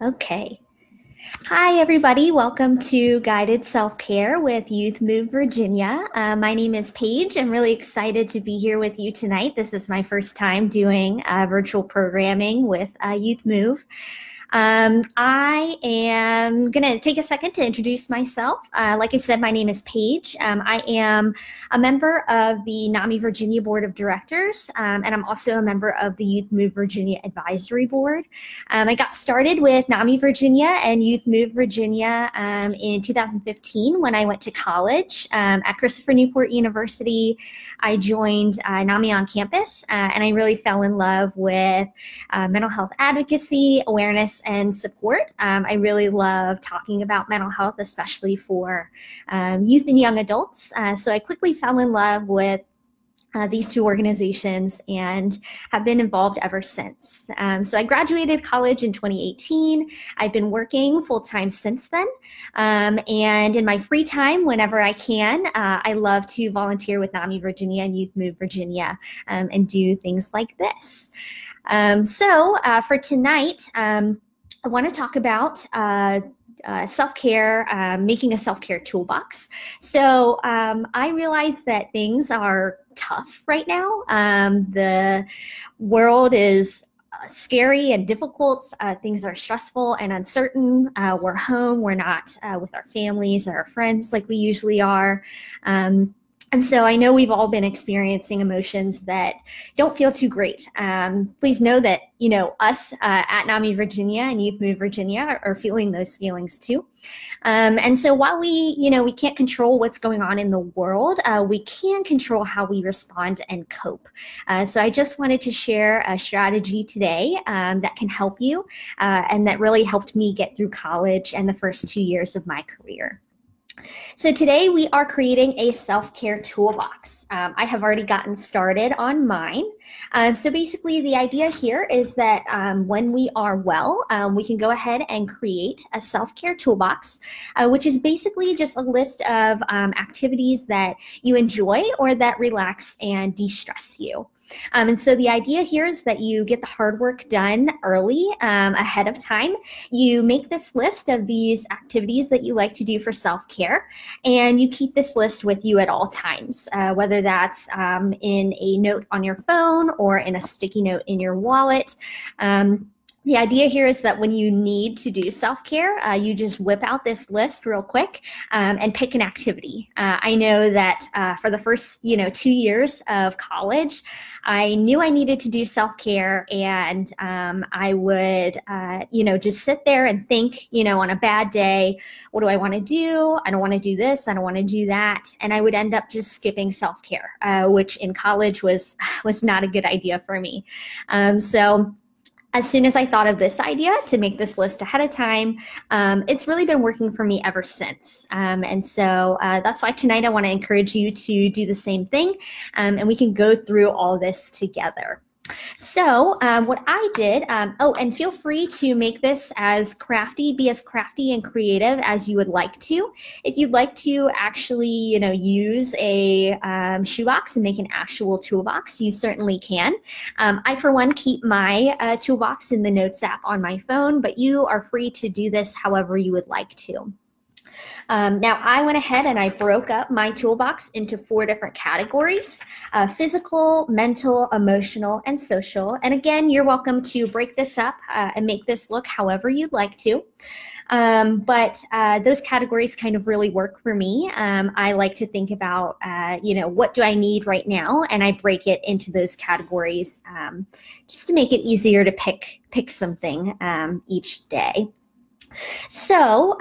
Okay. Hi, everybody. Welcome to Guided Self-Care with Youth Move Virginia. My name is Paige. I'm really excited to be here with you tonight. This is my first time doing virtual programming with Youth Move. I am going to take a second to introduce myself. Like I said, my name is Paige. I am a member of the NAMI Virginia Board of Directors, and I'm also a member of the Youth Move Virginia Advisory Board. I got started with NAMI Virginia and Youth Move Virginia in 2015 when I went to college at Christopher Newport University. I joined NAMI on campus, and I really fell in love with mental health advocacy, awareness, and support. I really love talking about mental health, especially for youth and young adults. So I quickly fell in love with these two organizations and have been involved ever since. So I graduated college in 2018. I've been working full-time since then. And in my free time, whenever I can, I love to volunteer with NAMI Virginia and Youth Move Virginia and do things like this. So for tonight, I want to talk about self-care, making a self-care toolbox. So I realize that things are tough right now. The world is scary and difficult. Things are stressful and uncertain. We're home. We're not with our families or our friends like we usually are. And so I know we've all been experiencing emotions that don't feel too great. Please know that, us at NAMI Virginia and Youth Move Virginia are feeling those feelings too. And so while we can't control what's going on in the world, we can control how we respond and cope. So I just wanted to share a strategy today that can help you and that really helped me get through college and the first 2 years of my career. So today we are creating a self-care toolbox. I have already gotten started on mine. So basically the idea here is that when we are well, we can go ahead and create a self-care toolbox, which is basically just a list of activities that you enjoy or that relax and de-stress you. And so the idea here is that you get the hard work done early, ahead of time. You make this list of these activities that you like to do for self-care, and you keep this list with you at all times, whether that's in a note on your phone or in a sticky note in your wallet. The idea here is that when you need to do self-care, you just whip out this list real quick and pick an activity. I know that for the first 2 years of college, I knew I needed to do self-care, and I would just sit there and think, on a bad day, what do I want to do? I don't want to do this. I don't want to do that. And I would end up just skipping self-care, which in college was not a good idea for me. So as soon as I thought of this idea to make this list ahead of time, it's really been working for me ever since. And so that's why tonight I want to encourage you to do the same thing, and we can go through all this together. So what I did, and feel free to make this be as crafty and creative as you would like to. If you'd like to actually, use a shoebox and make an actual toolbox, you certainly can. I, for one, keep my toolbox in the Notes app on my phone, but you are free to do this however you would like to. Now, I went ahead and I broke up my toolbox into 4 different categories: physical, mental, emotional, and social. And again, you're welcome to break this up and make this look however you'd like to. But those categories kind of really work for me. I like to think about, what do I need right now? And I break it into those categories just to make it easier to pick something each day. So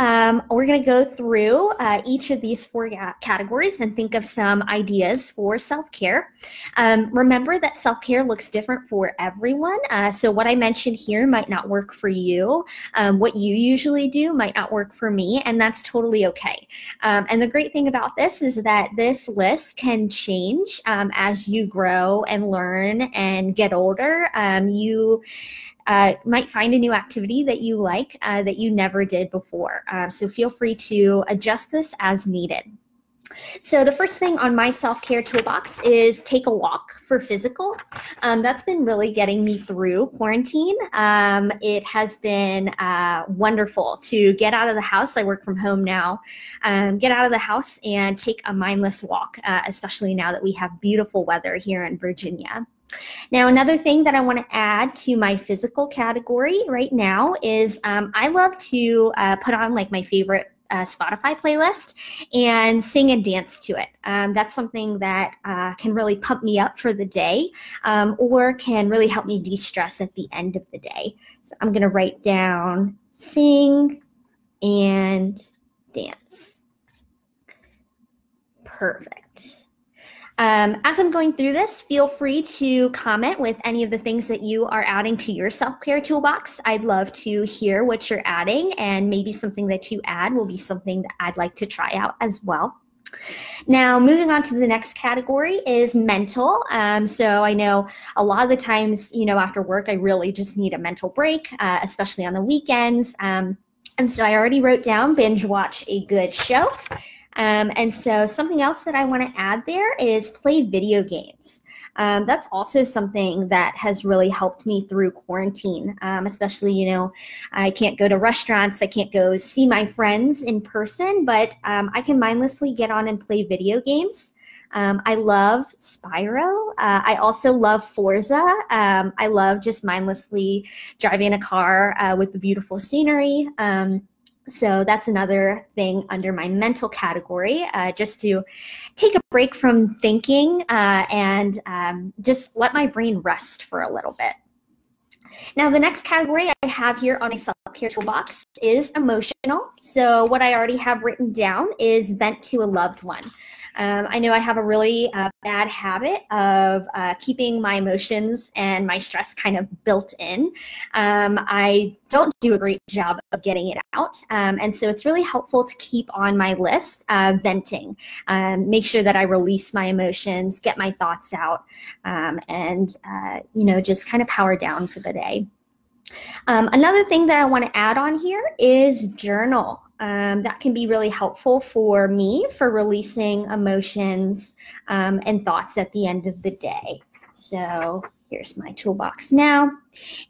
we're going to go through each of these 4 categories and think of some ideas for self-care. Remember that self-care looks different for everyone. So what I mentioned here might not work for you. What you usually do might not work for me, and that's totally okay. And the great thing about this is that this list can change as you grow and learn and get older. You might find a new activity that you like that you never did before. So feel free to adjust this as needed. So the first thing on my self-care toolbox is take a walk for physical. That's been really getting me through quarantine. It has been wonderful to get out of the house. I work from home now. Get out of the house and take a mindless walk, especially now that we have beautiful weather here in Virginia. Now, another thing that I want to add to my physical category right now is I love to put on like my favorite Spotify playlist and sing and dance to it. That's something that can really pump me up for the day or can really help me de-stress at the end of the day. So I'm going to write down sing and dance. Perfect. As I'm going through this, feel free to comment with any of the things that you are adding to your self-care toolbox. I'd love to hear what you're adding, and maybe something that you add will be something that I'd like to try out as well. Now, moving on to the next category is mental. So I know a lot of the times, after work, I really just need a mental break, especially on the weekends. And so I already wrote down binge watch a good show. And so something else that I want to add there is play video games. That's also something that has really helped me through quarantine, especially, I can't go to restaurants, I can't go see my friends in person, but I can mindlessly get on and play video games. I love Spyro. I also love Forza. I love just mindlessly driving a car with the beautiful scenery. So that's another thing under my mental category, just to take a break from thinking and just let my brain rest for a little bit. Now, the next category I have here on a self-care toolbox is emotional. So what I already have written down is vent to a loved one. I know I have a really bad habit of keeping my emotions and my stress kind of built in. I don't do a great job of getting it out. And so it's really helpful to keep on my list venting, make sure that I release my emotions, get my thoughts out, and just kind of power down for the day. Another thing that I want to add on here is journal. That can be really helpful for me for releasing emotions and thoughts at the end of the day. So here's my toolbox now.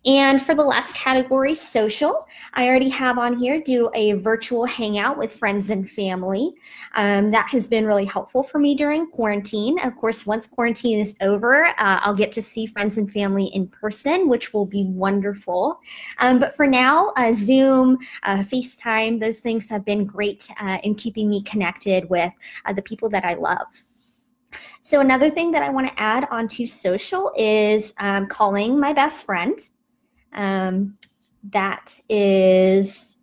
And for the last category, social, I already have on here do a virtual hangout with friends and family. That has been really helpful for me during quarantine. Of course, once quarantine is over, I'll get to see friends and family in person, which will be wonderful. But for now, Zoom, FaceTime, those things have been great in keeping me connected with the people that I love. So another thing that I want to add onto social is calling my best friend. That is,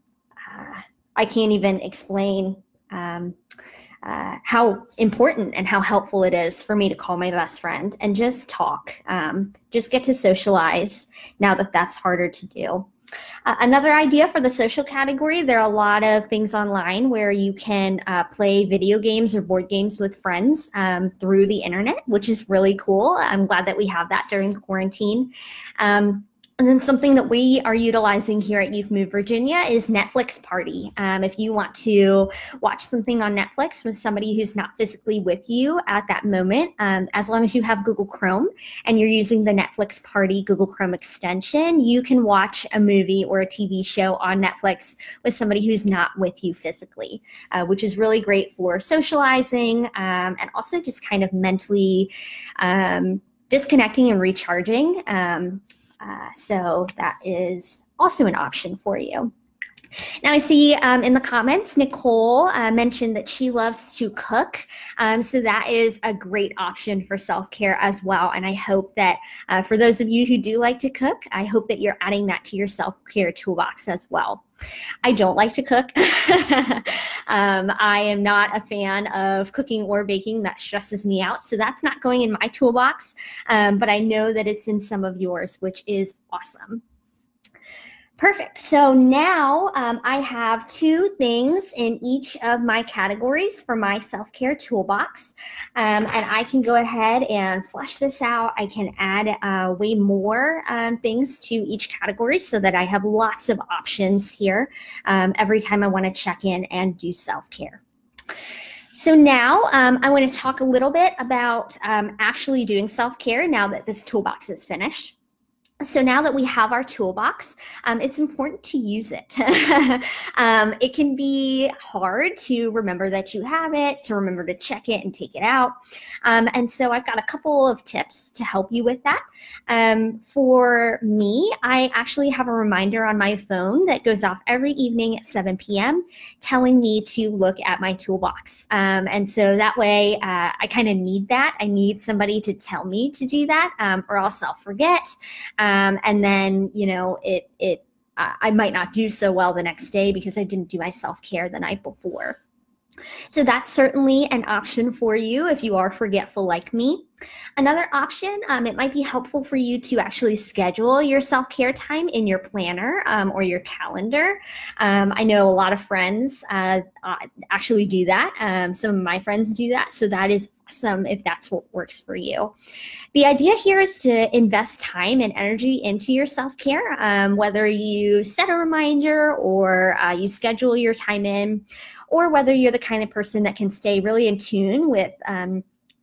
I can't even explain how important and how helpful it is for me to call my best friend and just talk, just get to socialize now that that's harder to do. Another idea for the social category, there are a lot of things online where you can play video games or board games with friends through the internet, which is really cool. I'm glad that we have that during quarantine. And then something that we are utilizing here at Youth Move Virginia is Netflix Party. If you want to watch something on Netflix with somebody who's not physically with you at that moment, as long as you have Google Chrome and you're using the Netflix Party Google Chrome extension, you can watch a movie or a TV show on Netflix with somebody who's not with you physically, which is really great for socializing and also just kind of mentally disconnecting and recharging. So that is also an option for you. Now I see in the comments, Nicole mentioned that she loves to cook. So that is a great option for self-care as well. And I hope that for those of you who do like to cook, I hope that you're adding that to your self-care toolbox as well. I don't like to cook. I am not a fan of cooking or baking. That stresses me out. So that's not going in my toolbox, but I know that it's in some of yours, which is awesome. Perfect. So now I have 2 things in each of my categories for my self-care toolbox. And I can go ahead and flesh this out. I can add way more things to each category so that I have lots of options here every time I want to check in and do self-care. So now I want to talk a little bit about actually doing self-care now that this toolbox is finished. So now that we have our toolbox, it's important to use it. It can be hard to remember that you have it, to remember to check it and take it out. And so I've got a couple of tips to help you with that. For me, I actually have a reminder on my phone that goes off every evening at 7 p.m. telling me to look at my toolbox. And so that way I kind of need that. I need somebody to tell me to do that, or else I'll forget. And then, you know, I might not do so well the next day because I didn't do my self-care the night before. So that's certainly an option for you if you are forgetful like me. Another option, it might be helpful for you to actually schedule your self-care time in your planner or your calendar. I know a lot of friends actually do that. Some of my friends do that, so that is awesome if that's what works for you. The idea here is to invest time and energy into your self-care, whether you set a reminder or you schedule your time in, or whether you're the kind of person that can stay really in tune with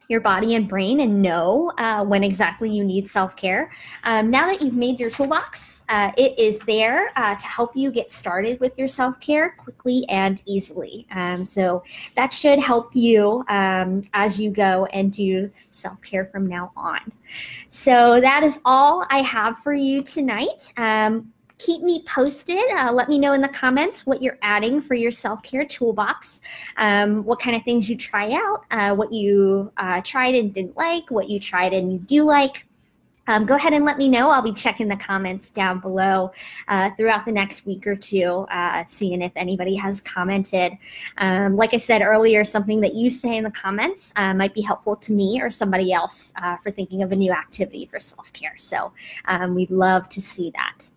your body and brain and know when exactly you need self-care. Now that you've made your toolbox, it is there to help you get started with your self-care quickly and easily. So that should help you as you go and do self-care from now on. So that is all I have for you tonight. Keep me posted. Let me know in the comments what you're adding for your self-care toolbox, what kind of things you try out, what you tried and didn't like, what you tried and you do like. Go ahead and let me know. I'll be checking the comments down below throughout the next week or two, seeing if anybody has commented. Like I said earlier, something that you say in the comments might be helpful to me or somebody else for thinking of a new activity for self-care. So we'd love to see that.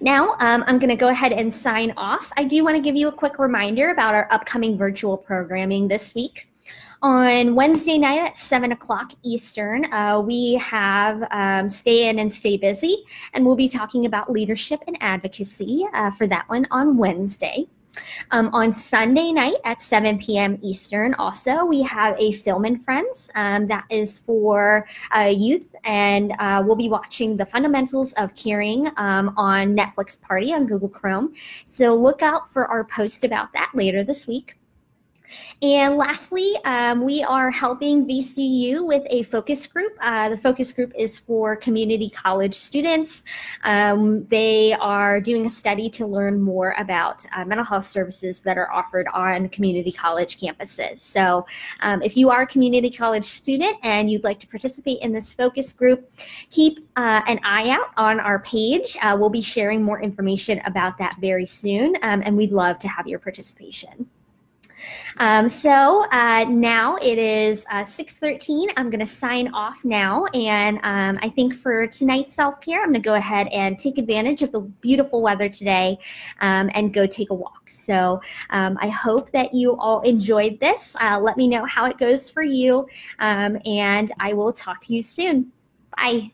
Now, I'm going to go ahead and sign off. I do want to give you a quick reminder about our upcoming virtual programming this week. On Wednesday night at 7 o'clock Eastern, we have Stay In and Stay Busy, and we'll be talking about leadership and advocacy for that one on Wednesday. On Sunday night at 7 p.m. Eastern, also, we have a Film and Friends that is for youth, and we'll be watching The Fundamentals of Caring on Netflix Party on Google Chrome. So look out for our post about that later this week. And lastly, we are helping VCU with a focus group. The focus group is for community college students. They are doing a study to learn more about mental health services that are offered on community college campuses. So if you are a community college student and you'd like to participate in this focus group, keep an eye out on our page. We'll be sharing more information about that very soon, and we'd love to have your participation. So now it is 6:13. I'm going to sign off now, and I think for tonight's self-care, I'm going to go ahead and take advantage of the beautiful weather today and go take a walk. So I hope that you all enjoyed this. Let me know how it goes for you, and I will talk to you soon. Bye.